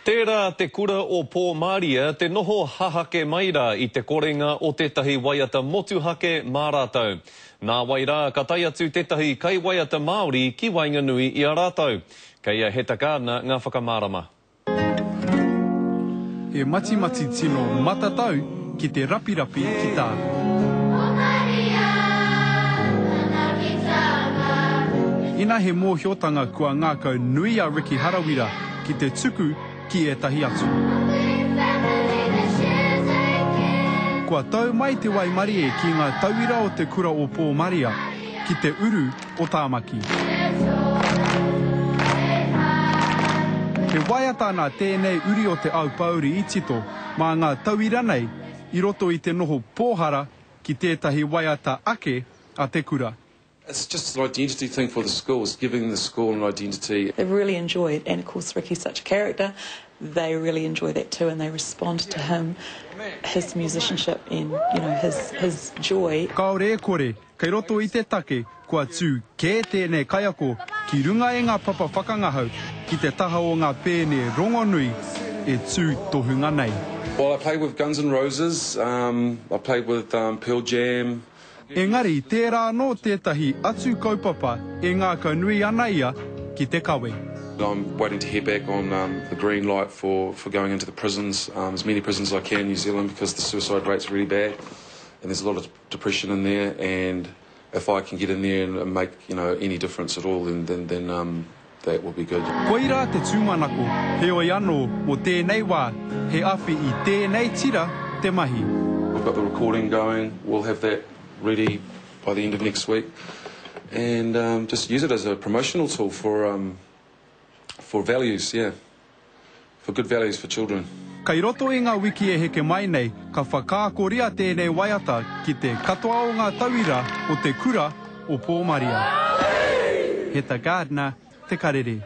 Tērā te kura o Pō Māria, te noho hahake maira i te korenga o tētahi waiata motuhake mā rātou. Nā wairā, ka tai atu tētahi kai waiata Māori ki Wainganui i a rātou. Kei a Heta Gardner ngā whakamārama. E mati tino matatau ki te rapirapi ki tā. Ina he mōhiotanga kua ngākau nui a Riki Harawira ki te tuku ki e tahi atu. Kua tau mai te Waimari e ki ngā tauira o te kura o Pō Māria ki te uru o Tāmaki. He waiata nā tēnei uri o te au pauri i tito mā ngā tauira nei i roto i te noho pōhara ki tētahi waiata ake a te kura. It's just an identity thing for the schools, giving the school an identity. They really enjoy it, and of course Ricky's such a character, they really enjoy that too, and they respond to him, his musicianship and, you know, his joy. Kaore e kore, kei roto i te take, kua tū kē tēnei kaiako ki runga e ngā papa whakangahau ki te taha o ngā pēne rongonui e tū tohunga nei. Well, I played with Guns N' Roses, I played with Pearl Jam. Engari, tērā no tētahi atu kaupapa e ngā ka nui ana ia ki te kawe. I'm waiting to hear back on the green light for going into the prisons, as many prisons as I can in New Zealand, because the suicide rate's really bad and there's a lot of depression in there, and if I can get in there and make, you know, any difference at all, then that will be good. Koira te tūmanako, he oi anō o tēnei wā, he awhi i tēnei tira te mahi. We've got the recording going, we'll have that ready by the end of next week, and just use it as a promotional tool for values, yeah, for good values for children. Kai roto i ngā wiki e heke mai nei, ka whakākoria tēnei waiata ki te katoa o ngā tauira o te kura o Pō Māria. Heta Gardner, Te Karere.